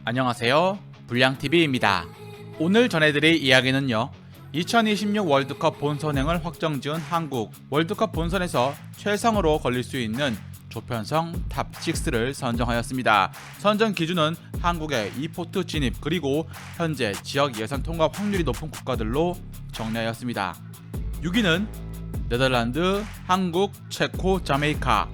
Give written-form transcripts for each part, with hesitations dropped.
안녕하세요, 불량TV입니다. 오늘 전해드릴 이야기는요, 2026 월드컵 본선행을 확정지은 한국. 월드컵 본선에서 최상으로 걸릴 수 있는 조편성 탑6를 선정하였습니다. 선정 기준은 한국의 2포트 진입 그리고 현재 지역 예선 통과 확률이 높은 국가들로 정리하였습니다. 6위는 네덜란드, 한국, 체코, 자메이카.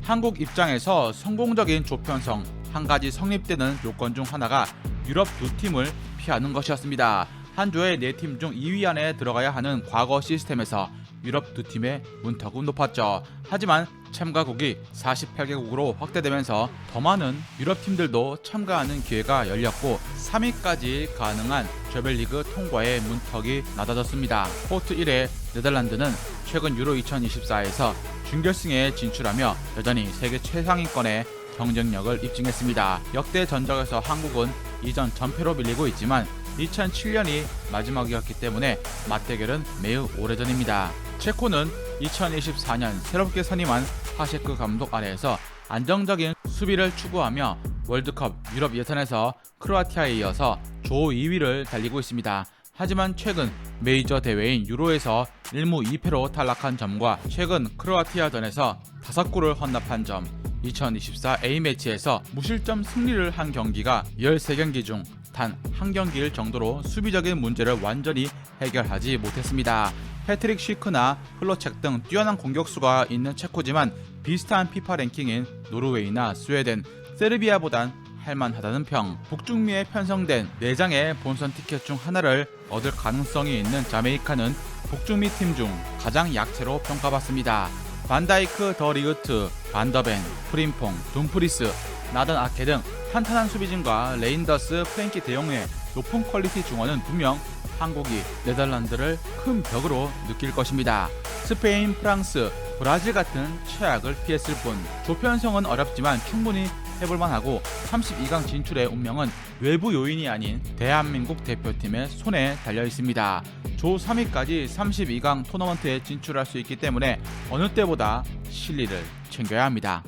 한국 입장에서 성공적인 조편성 한 가지 성립되는 요건 중 하나가 유럽 두 팀을 피하는 것이었습니다. 한 조의 4팀 중 2위 안에 들어가야 하는 과거 시스템에서 유럽 두 팀의 문턱은 높았죠. 하지만 참가국이 48개국으로 확대되면서 더 많은 유럽 팀들도 참가하는 기회가 열렸고 3위까지 가능한 조별리그 통과의 문턱이 낮아졌습니다. 포트 1의 네덜란드는 최근 유로 2024에서 준결승에 진출하며 여전히 세계 최상위권의 경쟁력을 입증했습니다. 역대 전적에서 한국은 이전 전패로 밀리고 있지만 2007년이 마지막이었기 때문에 맞대결은 매우 오래전입니다. 체코는 2024년 새롭게 선임한 하셰크 감독 아래에서 안정적인 수비를 추구하며 월드컵 유럽 예선에서 크로아티아에 이어서 조 2위를 달리고 있습니다. 하지만 최근 메이저 대회인 유로에서 1무 2패로 탈락한 점과 최근 크로아티아전에서 5골을 헌납한 점, 2024 A매치에서 무실점 승리를 한 경기가 13경기 중 단 한 경기일 정도로 수비적인 문제를 완전히 해결하지 못했습니다. 패트릭 쉬크나 플로책 등 뛰어난 공격수가 있는 체코지만 비슷한 피파 랭킹인 노르웨이나 스웨덴, 세르비아보단 할만하다는 평. 북중미에 편성된 4장의 본선 티켓 중 하나를 얻을 가능성이 있는 자메이카는 북중미 팀 중 가장 약체로 평가받습니다. 반다이크, 더 리그트, 반더벤, 프림퐁, 둠프리스, 나단 아케 등 탄탄한 수비진과 레인더스, 프랭키 대용의 높은 퀄리티 중원은 분명 한국이 네덜란드를 큰 벽으로 느낄 것입니다. 스페인, 프랑스, 브라질 같은 최악을 피했을 뿐 조편성은 어렵지만 충분히 해볼만하고 32강 진출의 운명은 외부 요인이 아닌 대한민국 대표팀의 손에 달려있습니다. 조 3위까지 32강 토너먼트에 진출할 수 있기 때문에 어느 때보다 실리를 챙겨야 합니다.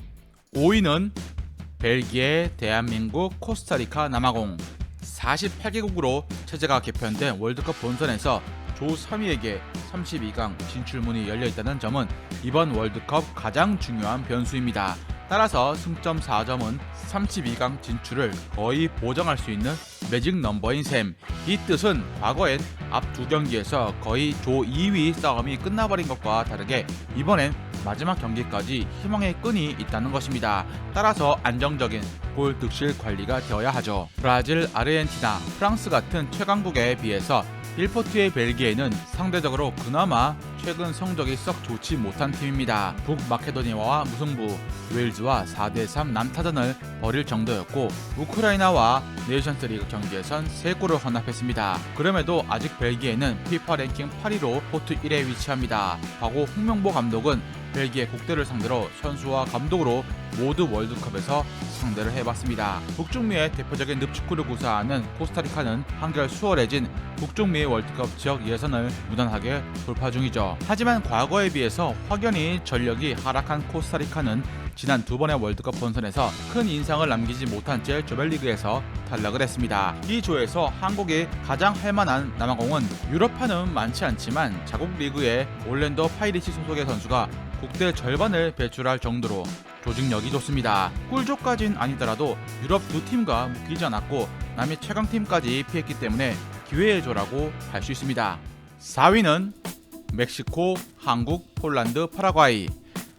5위는 벨기에, 대한민국, 코스타리카, 남아공. 48개국으로 체제가 개편된 월드컵 본선에서 조 3위에게 32강 진출문이 열려있다는 점은 이번 월드컵 가장 중요한 변수입니다. 따라서 승점 4점은 32강 진출을 거의 보장할 수 있는 매직 넘버인 셈. 이 뜻은 과거엔 앞 2경기에서 거의 조 2위 싸움이 끝나버린 것과 다르게 이번엔 마지막 경기까지 희망의 끈이 있다는 것입니다. 따라서 안정적인 골 득실 관리가 되어야 하죠. 브라질, 아르헨티나, 프랑스 같은 최강국에 비해서 1포트의 벨기에는 상대적으로 그나마 최근 성적이 썩 좋지 못한 팀입니다. 북마케도니아와 무승부, 웨일즈와 4대3 남타전을 벌일 정도였고 우크라이나와 네이션스리그 경기에선 3골을 헌납했습니다. 그럼에도 아직 벨기에는 피파 랭킹 8위로 포트 1에 위치합니다. 과거 홍명보 감독은 벨기에 국대를 상대로 선수와 감독으로 모두 월드컵에서 상대를 해봤습니다. 북중미의 대표적인 늪축구를 구사하는 코스타리카는 한결 수월해진 북중미 월드컵 지역 예선을 무난하게 돌파 중이죠. 하지만 과거에 비해서 확연히 전력이 하락한 코스타리카는 지난 2번의 월드컵 본선에서 큰 인상을 남기지 못한 채 조별리그에서 탈락을 했습니다. 이 조에서 한국이 가장 할만한 남아공은 유럽파는 많지 않지만 자국 리그의 올랜도 파이리치 소속의 선수가 국대 절반을 배출할 정도로 조직력이 좋습니다. 꿀조까진 아니더라도 유럽 두 팀과 묶이지 않았고 남미 최강팀까지 피했기 때문에 기회의 조라고 할 수 있습니다. 4위는 멕시코, 한국, 폴란드, 파라과이.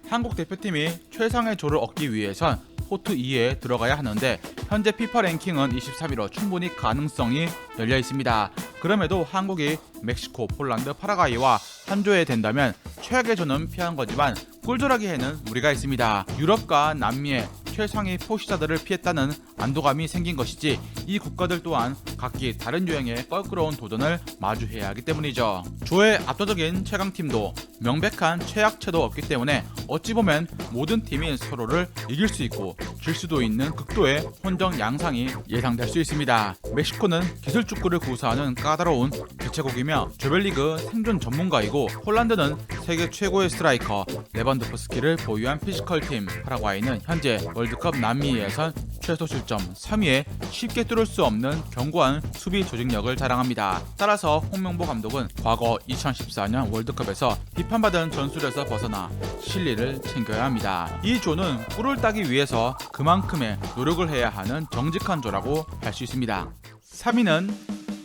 한국 대표팀이 최상의 조를 얻기 위해선 포트 2에 들어가야 하는데 현재 피파 랭킹은 23위로 충분히 가능성이 열려 있습니다. 그럼에도 한국이 멕시코, 폴란드, 파라과이와 한 조에 된다면 최악의 조는 피한 거지만 꿀조라기에는 무리가 있습니다. 유럽과 남미의 최상위 포시자들을 피했다는 안도감이 생긴 것이지 이 국가들 또한 각기 다른 유형의 껄끄러운 도전을 마주해야 하기 때문이죠. 조의 압도적인 최강팀도 명백한 최약체도 없기 때문에 어찌 보면 모든 팀이 서로를 이길 수 있고 질 수도 있는 극도의 혼정 양상이 예상될 수 있습니다. 멕시코는 기술축구를 구사하는 까다로운 개최국이며 조별리그 생존 전문가이고 폴란드는 세계 최고의 스트라이커 레반도프스키를 보유한 피지컬팀 파라과이는 현재 월드컵 남미 예선 최소 실점 3위에 쉽게 뚫을 수 없는 견고한 수비 조직력을 자랑합니다. 따라서 홍명보 감독은 과거 2014년 월드컵에서 비판받은 전술에서 벗어나 실리를 챙겨야 합니다. 이 조는 꿀을 따기 위해서 그만큼의 노력을 해야 하는 정직한 조라고 할 수 있습니다. 3위는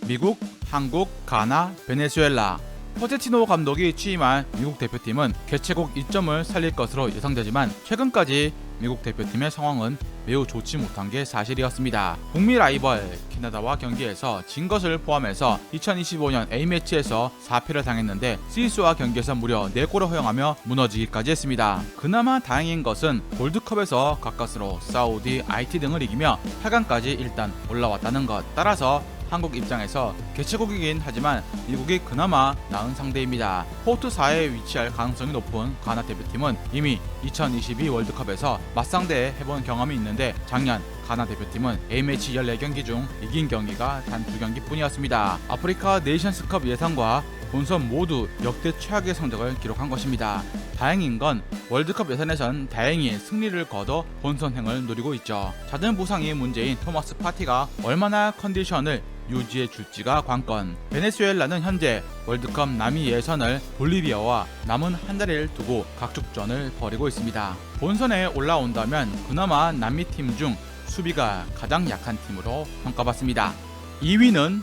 미국, 한국, 가나, 베네수엘라. 포체티노 감독이 취임한 미국 대표팀은 개최국 이점을 살릴 것으로 예상되지만 최근까지 미국 대표팀의 상황은 매우 좋지 못한 게 사실이었습니다. 북미 라이벌 캐나다와 경기에서 진 것을 포함해서 2025년 A매치에서 4패를 당했는데 스위스와 경기에서 무려 4골을 허용하며 무너지기까지 했습니다. 그나마 다행인 것은 골드컵에서 가까스로 사우디, IT 등을 이기며 8강까지 일단 올라왔다는 것. 따라서 한국 입장에서 개최국이긴 하지만 미국이 그나마 나은 상대입니다. 포트 4에 위치할 가능성이 높은 가나 대표팀은 이미 2022 월드컵에서 맞상대 해본 경험이 있는데 작년 가나 대표팀은 A매치 14경기 중 이긴 경기가 단 2경기뿐이었습니다. 아프리카 네이션스컵 예선과 본선 모두 역대 최악의 성적을 기록한 것입니다. 다행인 건 월드컵 예선에선 다행히 승리를 거둬 본선행을 노리고 있죠. 잦은 부상이 문제인 토마스 파티가 얼마나 컨디션을 유지해 줄지가 관건. 베네수엘라는 현재 월드컵 남미 예선을 볼리비아와 남은 한 자리를 두고 각축전을 벌이고 있습니다. 본선에 올라온다면 그나마 남미 팀 중 수비가 가장 약한 팀으로 평가받습니다. 2위는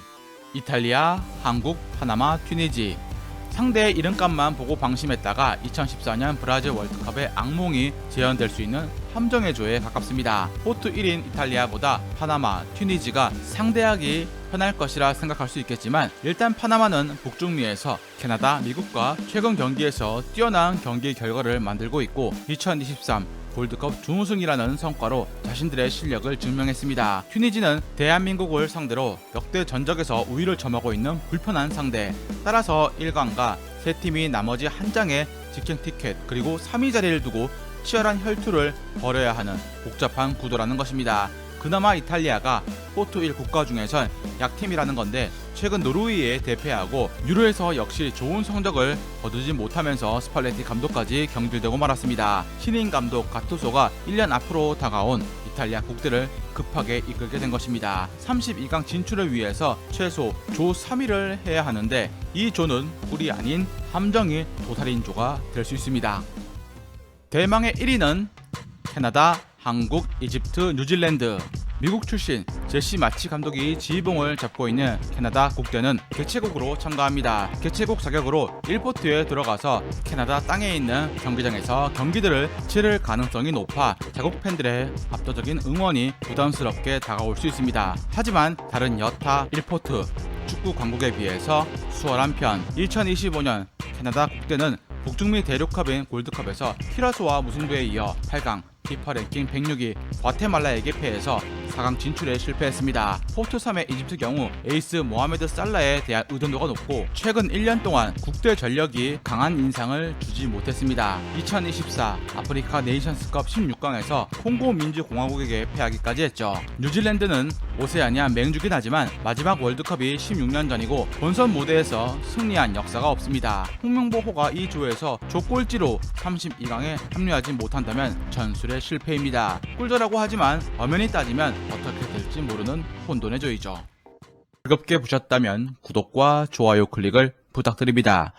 이탈리아, 한국, 파나마, 튀니지. 상대의 이름값만 보고 방심했다가 2014년 브라질 월드컵의 악몽이 재현될 수 있는 함정의 조에 가깝습니다. 포트 1인 이탈리아보다 파나마, 튀니지가 상대하기 편할 것이라 생각할 수 있겠지만 일단 파나마는 북중미에서 캐나다, 미국과 최근 경기에서 뛰어난 경기 결과를 만들고 있고 2023 골드컵 준우승이라는 성과로 자신들의 실력을 증명했습니다. 튀니지는 대한민국을 상대로 역대 전적에서 우위를 점하고 있는 불편한 상대. 따라서 1강과 세 팀이 나머지 한 장의 직행 티켓 그리고 3위 자리를 두고 치열한 혈투를 벌여야 하는 복잡한 구도라는 것입니다. 그나마 이탈리아가 포트 1 국가 중에선 약팀이라는 건데 최근 노르웨이에 대패하고 유로에서 역시 좋은 성적을 거두지 못하면서 스팔레티 감독까지 경질되고 말았습니다. 신인 감독 가투소가 1년 앞으로 다가온 이탈리아 국대를 급하게 이끌게 된 것입니다. 32강 진출을 위해서 최소 조 3위를 해야 하는데 이 조는 꿀이 아닌 함정이 도살인 조가 될 수 있습니다. 대망의 1위는 캐나다, 한국, 이집트, 뉴질랜드. 미국 출신 제시 마치 감독이 지휘봉을 잡고 있는 캐나다 국대는 개최국으로 참가합니다. 개최국 자격으로 1포트에 들어가서 캐나다 땅에 있는 경기장에서 경기들을 치를 가능성이 높아 자국 팬들의 압도적인 응원이 부담스럽게 다가올 수 있습니다. 하지만 다른 여타 1포트 축구 강국에 비해서 수월한 편. 2025년 캐나다 국대는 북중미 대륙컵인 골드컵에서 키라소와 무승부에 이어 8강 피파 랭킹 106위 과테말라에게 패해서 4강 진출에 실패했습니다. 포트 3의 이집트 경우 에이스 모하메드 살라에 대한 의존도가 높고 최근 1년 동안 국대 전력이 강한 인상을 주지 못했습니다. 2024 아프리카 네이션스컵 16강에서 콩고 민주공화국에게 패하기까지 했죠. 뉴질랜드는 오세아니아 맹주긴 하지만 마지막 월드컵이 16년 전이고 본선 무대에서 승리한 역사가 없습니다. 홍명보호가 이 조에서 조꼴찌로 32강에 합류하지 못한다면 전술의 실패입니다. 꿀조라고 하지만 엄연히 따지면 어떻게 될지 모르는 혼돈의 조이죠. 즐겁게 보셨다면 구독과 좋아요 클릭을 부탁드립니다.